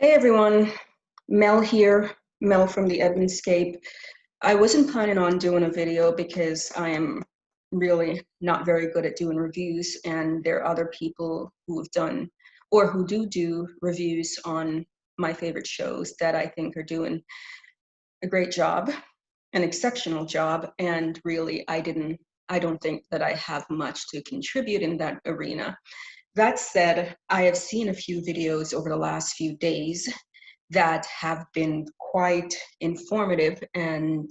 Hey everyone, Mel here, Mel from the Edmondscape. I wasn't planning on doing a video because I am really not very good at doing reviews, and there are other people who have done or who do reviews on my favorite shows that I think are doing a great job, an exceptional job, and really I don't think that I have much to contribute in that arena. That said, I have seen a few videos over the last few days that have been quite informative and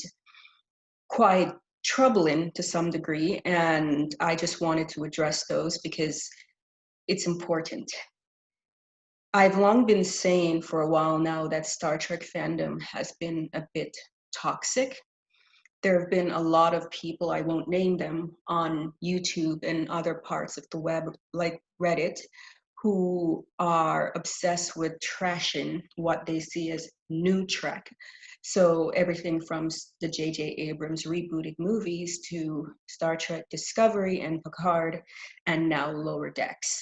quite troubling to some degree, and I just wanted to address those because it's important. I've long been saying for a while now that Star Trek fandom has been a bit toxic. There have been a lot of people, I won't name them, on YouTube and other parts of the web, like Reddit, who are obsessed with trashing what they see as new Trek. So everything from the J.J. Abrams rebooted movies to Star Trek Discovery and Picard, and now Lower Decks.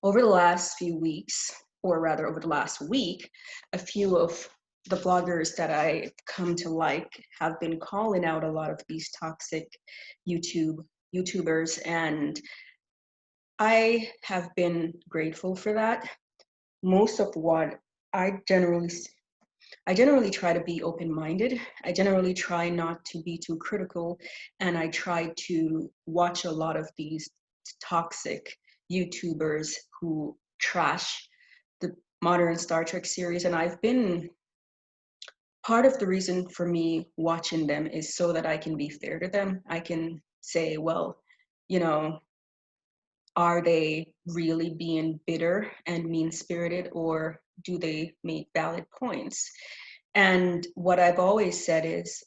Over the last few weeks, or rather over the last week, a few of the bloggers that I come to like have been calling out a lot of these toxic YouTubers, and I have been grateful for that. Most of what I generally try to be open-minded. I generally try not to be too critical, and I try to watch a lot of these toxic YouTubers who trash the modern Star Trek series, and I've been part of the reason for me watching them is so that I can be fair to them. I can say, well, you know, are they really being bitter and mean-spirited, or do they make valid points? And what I've always said is,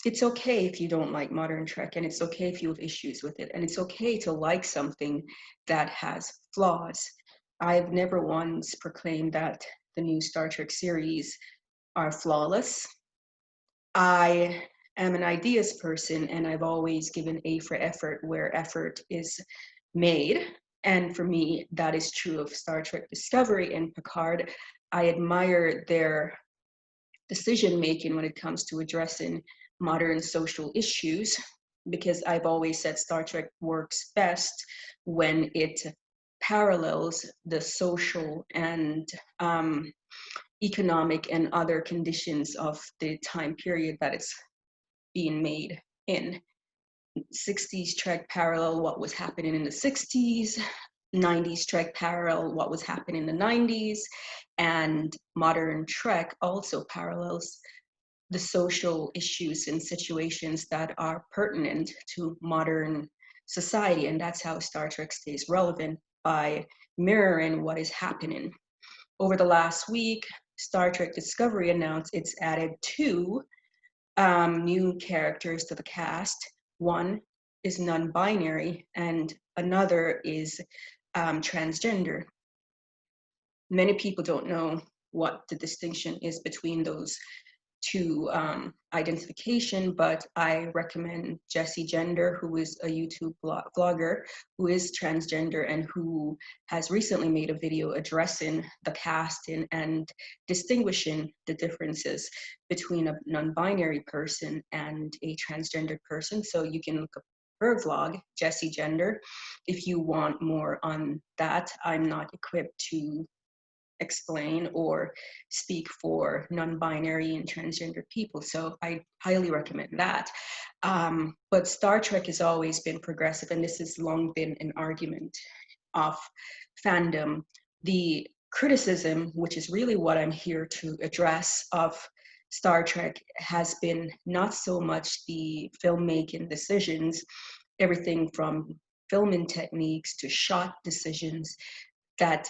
it's okay if you don't like modern Trek, and it's okay if you have issues with it, and it's okay to like something that has flaws. I've never once proclaimed that the new Star Trek series are flawless. I am an ideas person, and I've always given A for effort where effort is made. And for me, that is true of Star Trek Discovery and Picard. I admire their decision making when it comes to addressing modern social issues, because I've always said Star Trek works best when it parallels the social and economic and other conditions of the time period that it's being made in. 60s Trek parallel what was happening in the 60s, 90s Trek parallel what was happening in the 90s, and modern Trek also parallels the social issues and situations that are pertinent to modern society. And that's how Star Trek stays relevant, by mirroring what is happening. Over the last week, Star Trek Discovery announced it's added two new characters to the cast. One is non-binary and another is transgender. Many people don't know what the distinction is between those two identification, but I recommend Jessie Gender, who is a YouTube vlogger who is transgender and who has recently made a video addressing the casting and distinguishing the differences between a non-binary person and a transgender person. So you can look up her vlog, Jessie Gender, if you want more on that. I'm not equipped to explain or speak for non-binary and transgender people, so I highly recommend that. But Star Trek has always been progressive, and this has long been an argument of fandom. The criticism, which is really what I'm here to address, of Star Trek has been not so much the filmmaking decisions, everything from filming techniques to shot decisions, that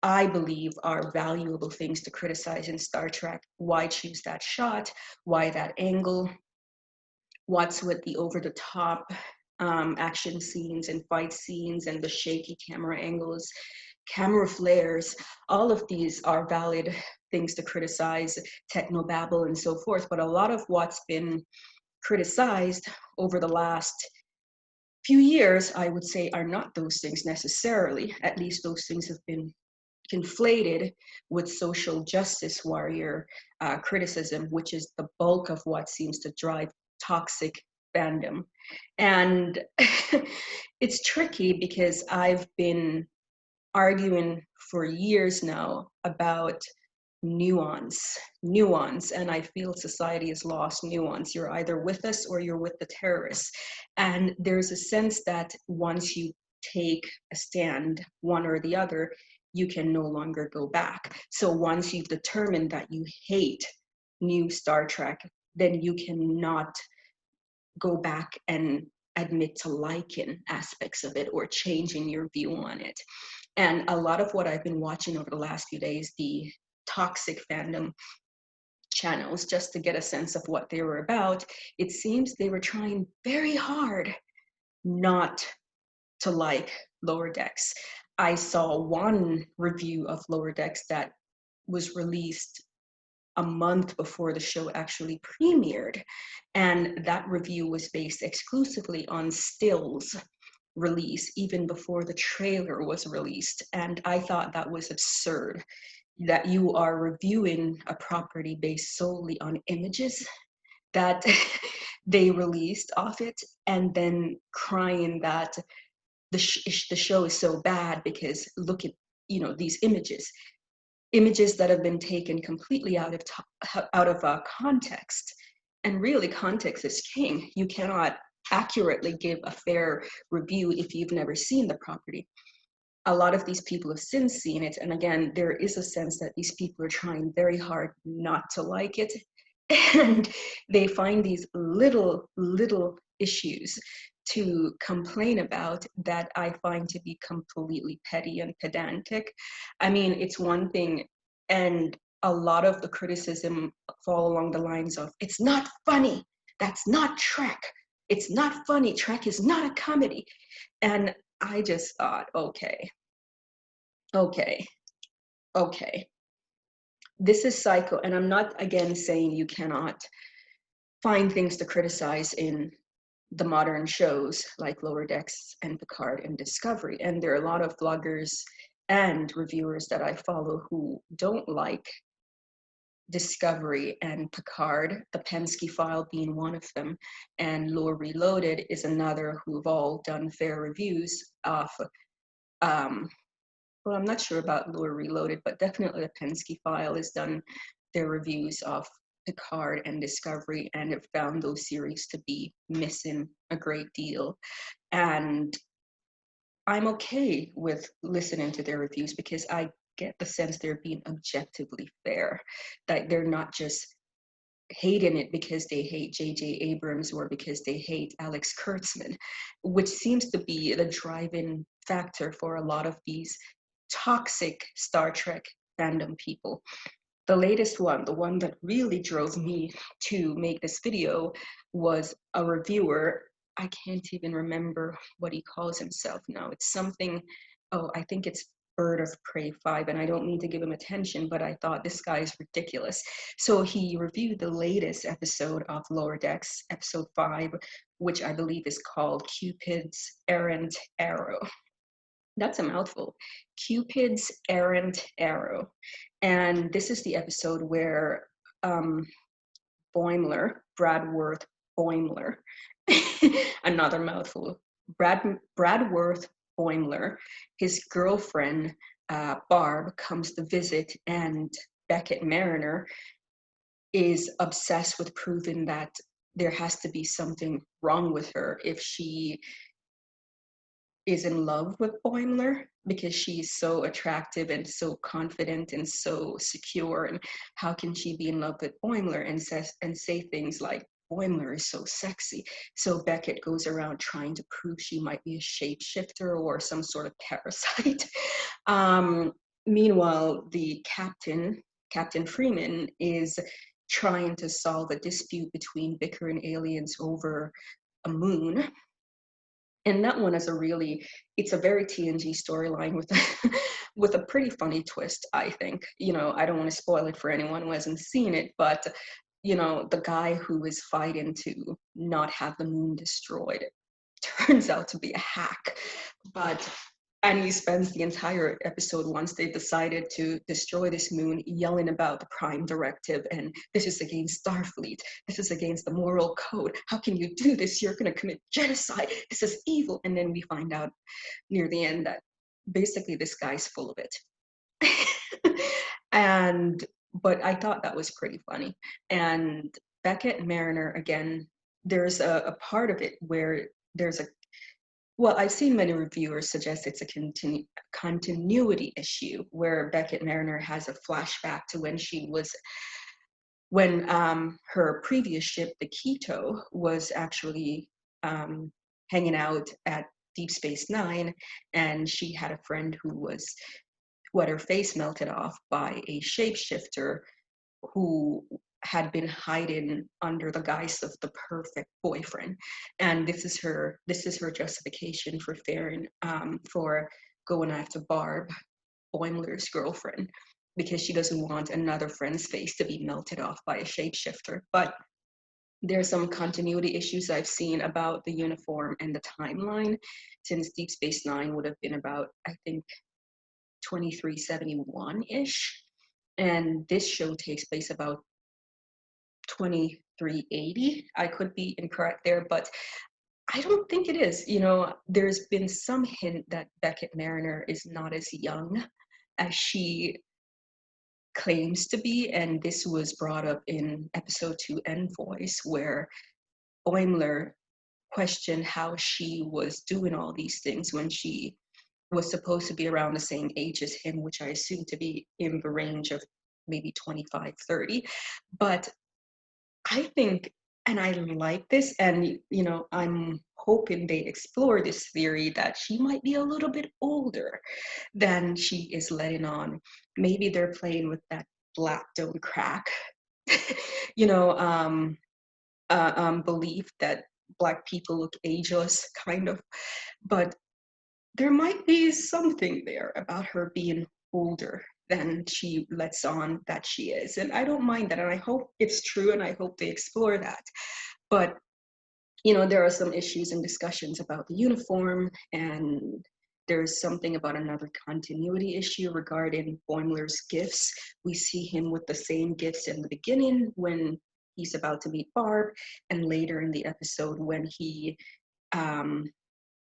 I believe are valuable things to criticize in Star Trek. Why choose that shot? Why that angle? What's with the over-the-top action scenes and fight scenes and the shaky camera angles, camera flares? All of these are valid things to criticize, technobabble and so forth, but a lot of what's been criticized over the last few years, I would say, are not those things necessarily. At least those things have been conflated with social justice warrior criticism, which is the bulk of what seems to drive toxic fandom. And it's tricky because I've been arguing for years now about nuance, and I feel society has lost nuance. You're either with us or you're with the terrorists. And there's a sense that once you take a stand, one or the other, you can no longer go back. So once you've determined that you hate new Star Trek, then you cannot go back and admit to liking aspects of it or changing your view on it. And a lot of what I've been watching over the last few days, the toxic fandom channels, just to get a sense of what they were about, it seems they were trying very hard not to like Lower Decks. I saw one review of Lower Decks that was released a month before the show actually premiered. And that review was based exclusively on stills release, even before the trailer was released. And I thought that was absurd, that you are reviewing a property based solely on images that they released off it, and then crying that the show is so bad because look at, these images that have been taken completely out of context. And really, context is king. You cannot accurately give a fair review if you've never seen the property. A lot of these people have since seen it, and again, there is a sense that these people are trying very hard not to like it, and they find these little issues to complain about that I find to be completely petty and pedantic. I mean, it's one thing, and a lot of the criticism fall along the lines of, it's not funny, that's not Trek, it's not funny, Trek is not a comedy. And I just thought, okay. This is psycho, and I'm not, again, saying you cannot find things to criticize in the modern shows like Lower Decks and Picard and Discovery. And there are a lot of vloggers and reviewers that I follow who don't like Discovery and Picard, the Penske File being one of them, and Lore Reloaded is another, who've all done fair reviews of, well, I'm not sure about Lore Reloaded, but definitely the Penske File has done their reviews of Picard and Discovery and have found those series to be missing a great deal. And I'm okay with listening to their reviews because I get the sense they're being objectively fair, that they're not just hating it because they hate J.J. Abrams or because they hate Alex Kurtzman, which seems to be the driving factor for a lot of these toxic Star Trek fandom people. The latest one, the one that really drove me to make this video, was a reviewer. I can't even remember what he calls himself now. It's something, I think it's Bird of Prey 5, and I don't mean to give him attention, but I thought this guy is ridiculous. So he reviewed the latest episode of Lower Decks, episode 5, which I believe is called Cupid's Errant Arrow. That's a mouthful. Cupid's Errant Arrow. And this is the episode where Boimler, Bradworth Boimler, another mouthful, Bradworth Boimler, his girlfriend, Barb, comes to visit, and Beckett Mariner is obsessed with proving that there has to be something wrong with her if she is in love with Boimler, because she's so attractive and so confident and so secure, and how can she be in love with Boimler and say things like Boimler is so sexy. So Beckett goes around trying to prove she might be a shapeshifter or some sort of parasite. Meanwhile, the Captain Freeman, is trying to solve a dispute between bickering aliens over a moon. And that one is it's a very TNG storyline with with a pretty funny twist, I think. I don't want to spoil it for anyone who hasn't seen it, but the guy who is fighting to not have the moon destroyed turns out to be a hack. But And he spends the entire episode, once they decided to destroy this moon, yelling about the Prime Directive and this is against Starfleet. This is against the moral code. How can you do this? You're going to commit genocide. This is evil. And then we find out near the end that basically this guy's full of it. But I thought that was pretty funny. And Beckett and Mariner, again, there's a part of it where there's a well, I've seen many reviewers suggest it's a continuity issue where Beckett Mariner has a flashback to when her previous ship, the Keto, was actually hanging out at Deep Space Nine, and she had a friend who had her face melted off by a shapeshifter who had been hiding under the guise of the perfect boyfriend, and this is her justification for for going after Barb, Boimler's girlfriend, because she doesn't want another friend's face to be melted off by a shapeshifter. But there's some continuity issues I've seen about the uniform and the timeline, since Deep Space Nine would have been about, I think, 2371-ish, and this show takes place about 2380. I could be incorrect there, but I don't think it is. There's been some hint that Beckett Mariner is not as young as she claims to be, and this was brought up in episode 2 Envoys, where Boimler questioned how she was doing all these things when she was supposed to be around the same age as him, which I assume to be in the range of maybe 25, 30. But I think, and I like this, and I'm hoping they explore this theory that she might be a little bit older than she is letting on. Maybe they're playing with that black don't crack, you know, belief that Black people look ageless, kind of. But there might be something there about her being older than she lets on that she is. And I don't mind that. And I hope it's true, and I hope they explore that. But, there are some issues and discussions about the uniform, and there's something about another continuity issue regarding Boimler's gifts. We see him with the same gifts in the beginning when he's about to meet Barb, and later in the episode when he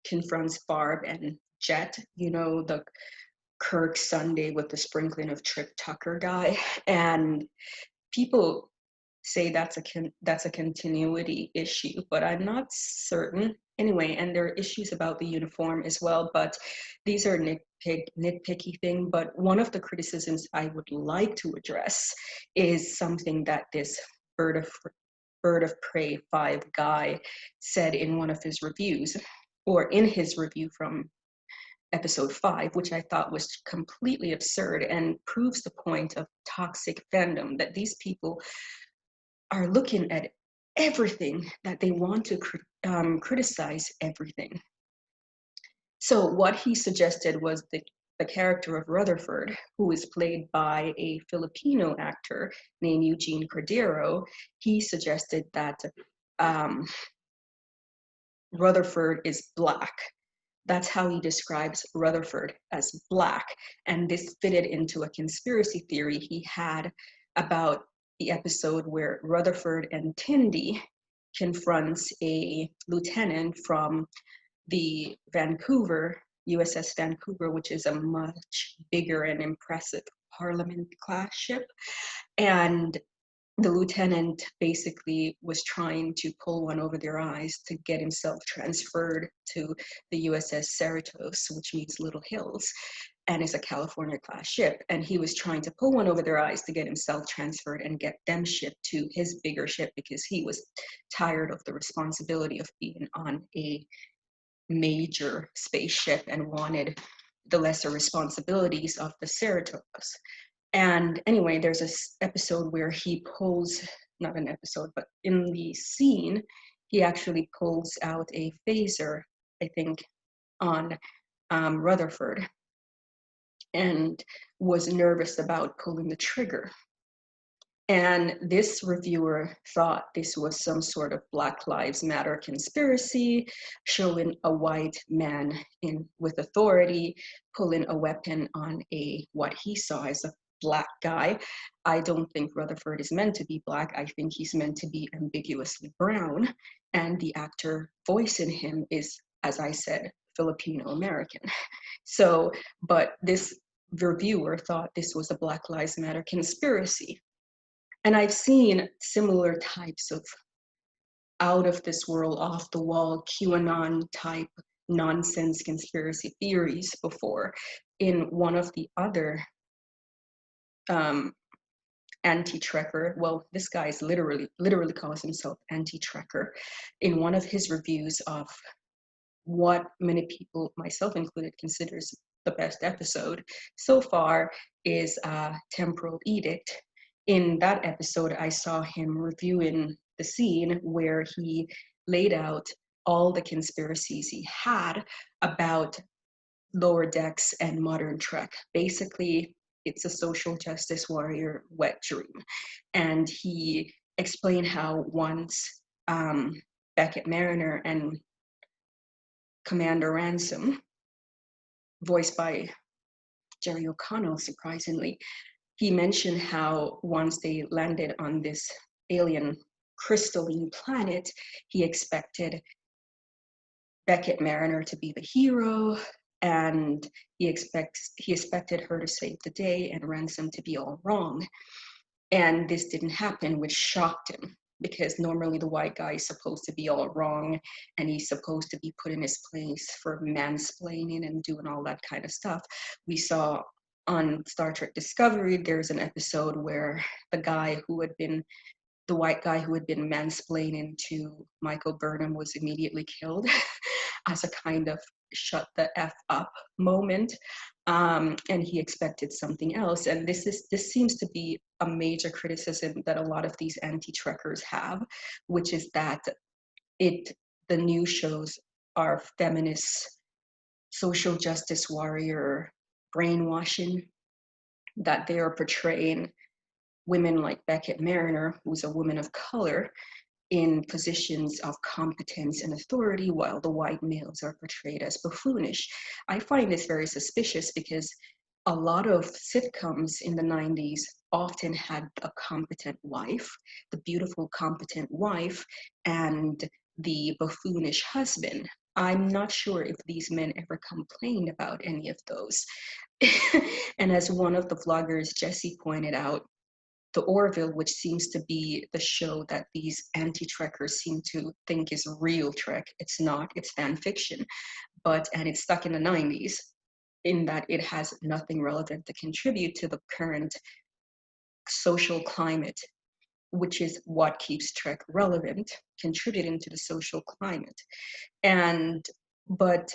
confronts Barb and Jet, the Kirk Sunday with the sprinkling of Trip Tucker guy. And people say that's a continuity issue, but I'm not certain. Anyway, and there are issues about the uniform as well, but these are nitpicky thing. But one of the criticisms I would like to address is something that this Bird of Prey 5 guy said in one of his reviews, or in his review from episode 5, which I thought was completely absurd and proves the point of toxic fandom, that these people are looking at everything, that they want to criticize everything. So what he suggested was the character of Rutherford, who is played by a Filipino actor named Eugene Cordero. He suggested that Rutherford is Black. That's how he describes Rutherford, as Black. And this fitted into a conspiracy theory he had about the episode where Rutherford and Tindy confronts a lieutenant from the USS Vancouver, which is a much bigger and impressive Parliament-class ship. And the lieutenant basically was trying to pull one over their eyes to get himself transferred to the USS Cerritos, which means Little Hills, and is a California class ship. And he was trying to pull one over their eyes to get himself transferred and get them shipped to his bigger ship, because he was tired of the responsibility of being on a major spaceship and wanted the lesser responsibilities of the Cerritos. And anyway, there's this episode where he pulls, not an episode, but in the scene, he actually pulls out a phaser, I think, on Rutherford, and was nervous about pulling the trigger. And this reviewer thought this was some sort of Black Lives Matter conspiracy, showing a white man with authority pulling a weapon on what he saw as a Black guy. I don't think Rutherford is meant to be Black. I think he's meant to be ambiguously brown. And the actor voicing him is, as I said, Filipino American. So, but this reviewer thought this was a Black Lives Matter conspiracy. And I've seen similar types of out of this world, off the wall, QAnon type nonsense conspiracy theories before. In one of the other anti-trekker, well, this guy is literally calls himself anti-trekker. In one of his reviews of what many people, myself included, considers the best episode so far is Temporal Edict. In that episode, I saw him reviewing the scene where he laid out all the conspiracies he had about Lower Decks and modern Trek. Basically, it's a social justice warrior wet dream. And he explained how once Beckett Mariner and Commander Ransom, voiced by Jerry O'Connell, surprisingly, he mentioned how once they landed on this alien crystalline planet, he expected Beckett Mariner to be the hero, and he expected her to save the day and Ransom to be all wrong. And this didn't happen, which shocked him, because normally the white guy is supposed to be all wrong and he's supposed to be put in his place for mansplaining and doing all that kind of stuff. We saw on Star Trek Discovery, there's an episode where the white guy who had been mansplaining to Michael Burnham was immediately killed as a kind of shut the F up moment. And he expected something else. And this seems to be a major criticism that a lot of these anti-trekkers have, which is that the new shows are feminist, social justice warrior brainwashing, that they are portraying women like Beckett Mariner, who's a woman of color, in positions of competence and authority, while the white males are portrayed as buffoonish. I find this very suspicious because a lot of sitcoms in the 90s often had a competent wife, the beautiful, competent wife, and the buffoonish husband. I'm not sure if these men ever complained about any of those. And as one of the vloggers, Jesse, pointed out, the Orville, which seems to be the show that these anti-trekkers seem to think is real Trek. It's not, it's fan fiction, and it's stuck in the 90s in that it has nothing relevant to contribute to the current social climate, which is what keeps Trek relevant, contributing to the social climate. But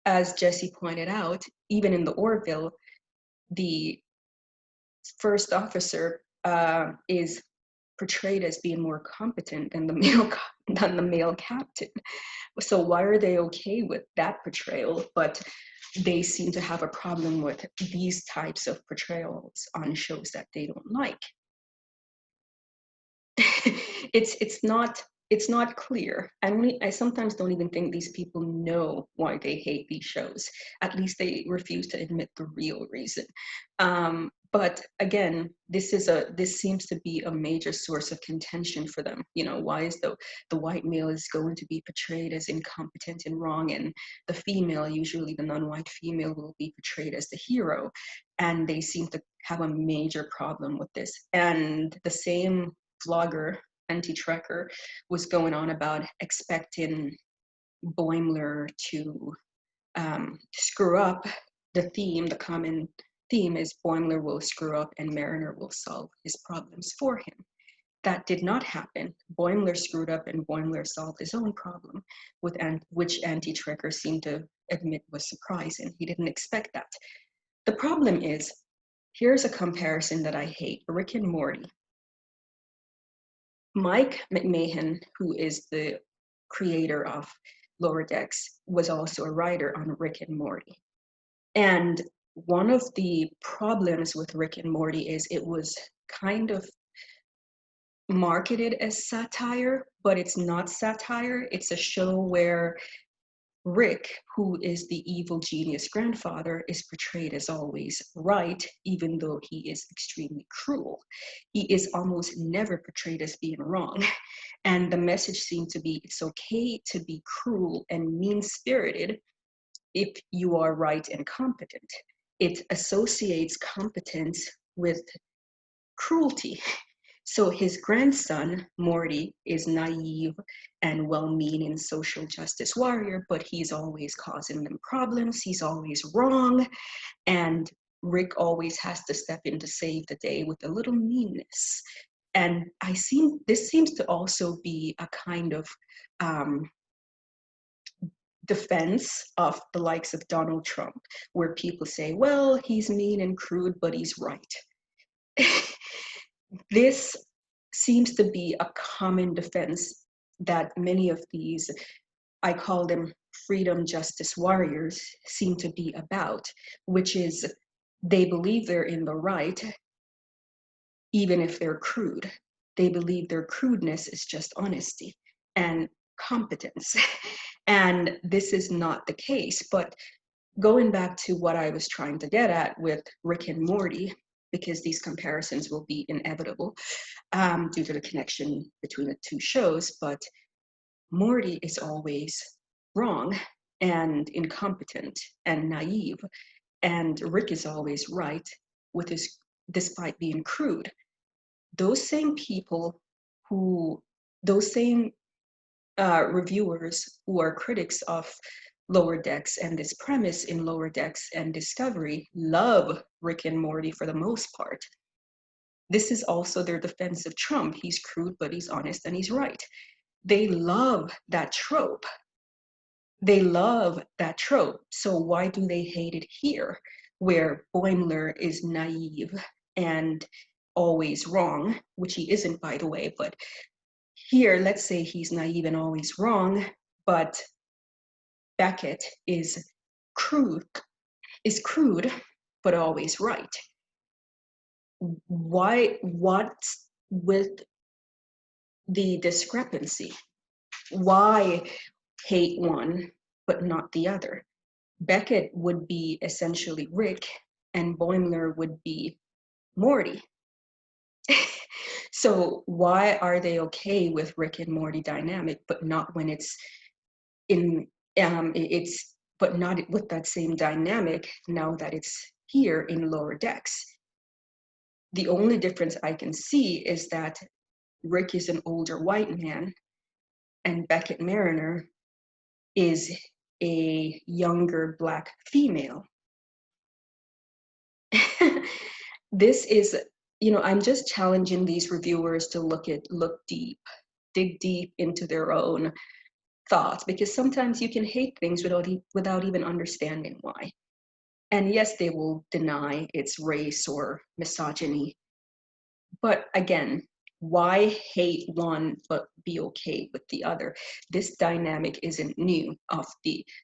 as Jesse pointed out, even in the Orville, the first officer is portrayed as being more competent than the male captain. So why are they okay with that portrayal, but they seem to have a problem with these types of portrayals on shows that they don't like? It's not clear. I sometimes don't even think these people know why they hate these shows. At least they refuse to admit the real reason. But again, this seems to be a major source of contention for them. You know, why is the white male is going to be portrayed as incompetent and wrong, and the female, usually the non-white female, will be portrayed as the hero, and they seem to have a major problem with this. And the same vlogger, anti-trekker, was going on about expecting Boimler to screw up the theme. The common theme is Boimler will screw up and Mariner will solve his problems for him. That did not happen. Boimler screwed up and Boimler solved his own problem, which anti-trekker seemed to admit was surprising. He didn't expect that. The problem is, here's a comparison that I hate: Rick and Morty. Mike McMahon, who is the creator of Lower Decks, was also a writer on Rick and Morty. And one of the problems with Rick and Morty is it was kind of marketed as satire, but it's not satire. It's a show where Rick, who is the evil genius grandfather, is portrayed as always right, even though he is extremely cruel. He is almost never portrayed as being wrong. And the message seemed to be it's okay to be cruel and mean spirited if you are right and competent. It associates competence with cruelty. So his grandson, Morty, is naive and well-meaning social justice warrior, but he's always causing them problems. He's always wrong. And Rick always has to step in to save the day with a little meanness. And this seems to also be a kind of defense of the likes of Donald Trump, where people say, well, he's mean and crude, but he's right. This seems to be a common defense that many of these, I call them freedom justice warriors, seem to be about, which is they believe they're in the right, even if they're crude. They believe their crudeness is just honesty and competence. And this is not the case. But going back to what I was trying to get at with Rick and Morty, because these comparisons will be inevitable due to the connection between the two shows, but Morty is always wrong and incompetent and naive, and Rick is always right with his, despite being crude. Those same people those same reviewers who are critics of Lower Decks and this premise in Lower Decks and Discovery love Rick and Morty for the most part. This is also their defense of Trump. He's crude, but he's honest and he's right. They love that trope. They love that trope. So why do they hate it here, where Boimler is naive and always wrong, which he isn't, by the way, but here, let's say he's naive and always wrong, but Beckett is crude, but always right. What's with the discrepancy? Why hate one, but not the other? Beckett would be essentially Rick, and Boimler would be Morty. So why are they okay with Rick and Morty dynamic, but not when it's but not with that same dynamic now that it's here in Lower Decks? The only difference I can see is that Rick is an older white man and Beckett Mariner is a younger Black female. This is, I'm just challenging these reviewers to look deep, dig deep into their own thoughts, because sometimes you can hate things without even understanding why. And yes, they will deny it's race or misogyny. But again, why hate one but be okay with the other? This dynamic isn't new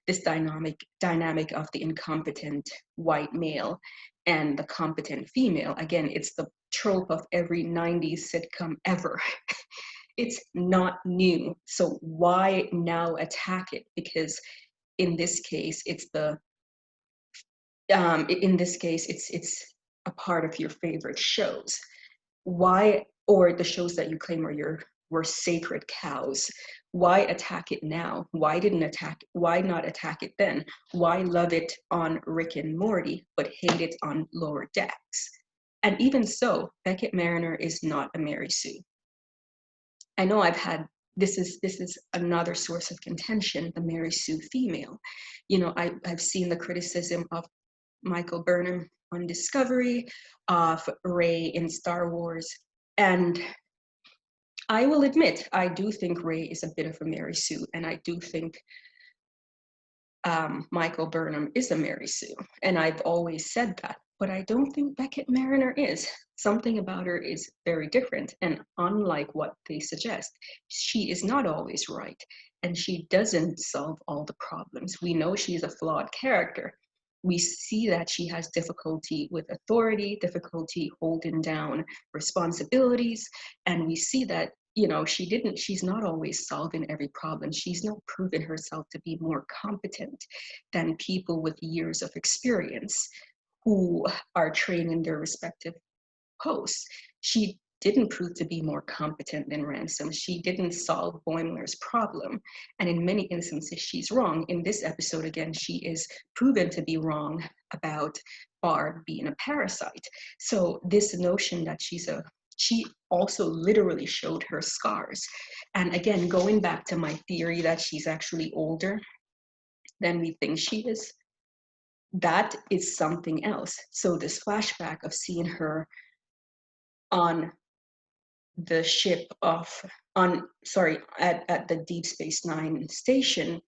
this dynamic of the incompetent white male and the competent female. Again, it's the trope of every 90s sitcom ever. It's not new. So why now attack it? Because in this case, it's it's a part of your favorite shows. Why, or the shows that you claim were sacred cows? Why attack it now? Why not attack it then? Why love it on Rick and Morty, but hate it on Lower Decks? And even so, Beckett Mariner is not a Mary Sue. I know this is another source of contention, the Mary Sue female. I've seen the criticism of Michael Burnham on Discovery, of Rey in Star Wars, and I will admit, I do think Rey is a bit of a Mary Sue, and I do think Michael Burnham is a Mary Sue, and I've always said that, but I don't think Beckett Mariner is. Something about her is very different, and unlike what they suggest, she is not always right, and she doesn't solve all the problems. We know she's a flawed character, we see that she has difficulty with authority, difficulty holding down responsibilities, and we see that, you know, she's not always solving every problem. She's not proven herself to be more competent than people with years of experience who are trained in their respective posts. She didn't prove to be more competent than Ransom. She didn't solve Boimler's problem. And in many instances, she's wrong. In this episode, again, she is proven to be wrong about Barb being a parasite. So this notion that she also literally showed her scars. And again, going back to my theory that she's actually older than we think she is, that is something else. So this flashback of seeing her on the ship at the Deep Space Nine station,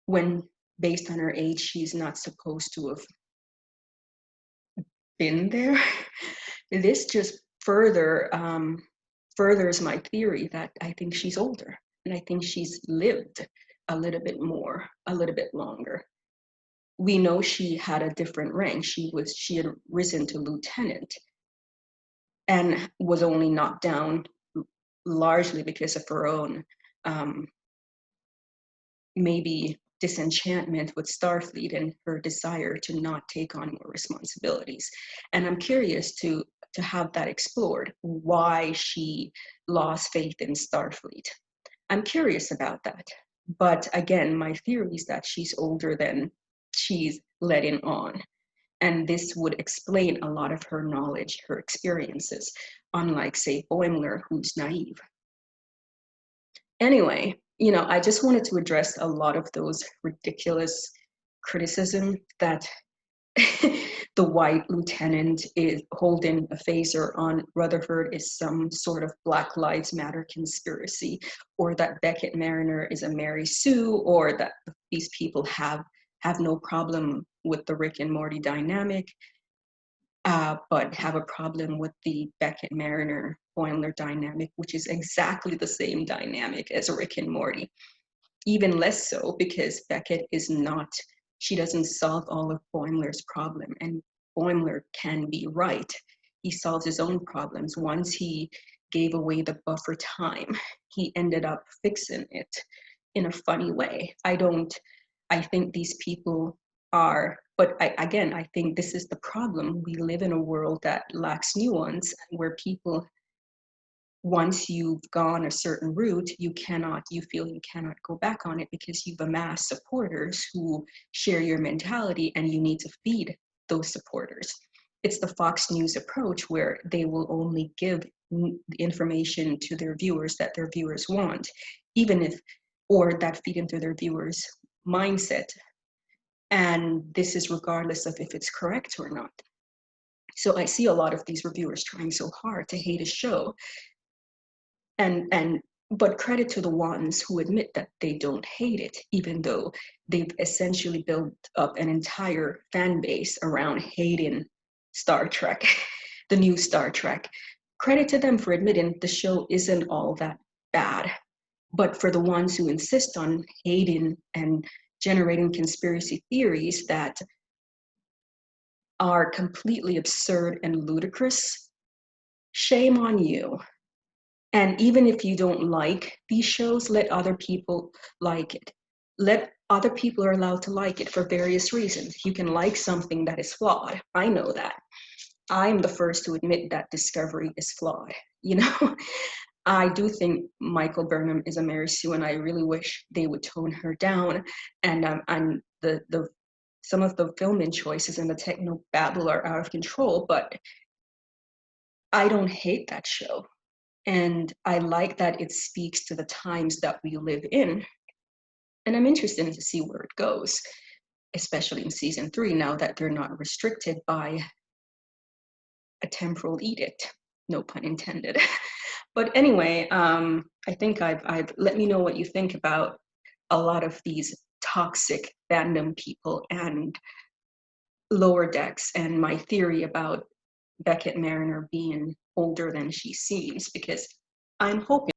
when based on her age, she's not supposed to have been there. This just furthers my theory that I think she's older, and I think she's lived a little bit more, a little bit longer. We know she had a different rank. She had risen to lieutenant and was only knocked down largely because of her own maybe disenchantment with Starfleet and her desire to not take on more responsibilities. And I'm curious to have that explored, why she lost faith in Starfleet. I'm curious about that. But again, my theory is that she's older than she's letting on. And this would explain a lot of her knowledge, her experiences, unlike, say, Boimler, who's naive. Anyway, you know, I just wanted to address a lot of those ridiculous criticism that the white lieutenant is holding a phaser on Rutherford is some sort of Black Lives Matter conspiracy, or that Beckett Mariner is a Mary Sue, or that these people have no problem with the Rick and Morty dynamic, but have a problem with the Beckett Mariner Boimler dynamic, which is exactly the same dynamic as Rick and Morty. Even less so, because Beckett she doesn't solve all of Boimler's problem, and Boimler can be right. He solves his own problems. Once he gave away the buffer time, he ended up fixing it in a funny way. I think these people are, but I think this is the problem. We live in a world that lacks nuance, where people, once you've gone a certain route, you feel you cannot go back on it because you've amassed supporters who share your mentality, and you need to feed those supporters. It's the Fox News approach, where they will only give the information to their viewers that their viewers want, or that feed into their viewers' mindset. And this is regardless of if it's correct or not. So I see a lot of these reviewers trying so hard to hate a show, but credit to the ones who admit that they don't hate it, even though they've essentially built up an entire fan base around hating Star Trek, the new Star Trek. Credit to them for admitting the show isn't all that bad. But for the ones who insist on hating and generating conspiracy theories that are completely absurd and ludicrous, shame on you. And even if you don't like these shows, let other people like it. Other people are allowed to like it for various reasons. You can like something that is flawed. I know that. I'm the first to admit that Discovery is flawed. You know, I do think Michael Burnham is a Mary Sue, and I really wish they would tone her down. And some of the filming choices and the techno babble are out of control, but I don't hate that show. And I like that it speaks to the times that we live in. And I'm interested to see where it goes, especially in season 3, now that they're not restricted by a temporal edict, no pun intended. But anyway, I think I've let me know what you think about a lot of these toxic fandom people and Lower Decks, and my theory about Beckett Mariner being older than she seems, because I'm hoping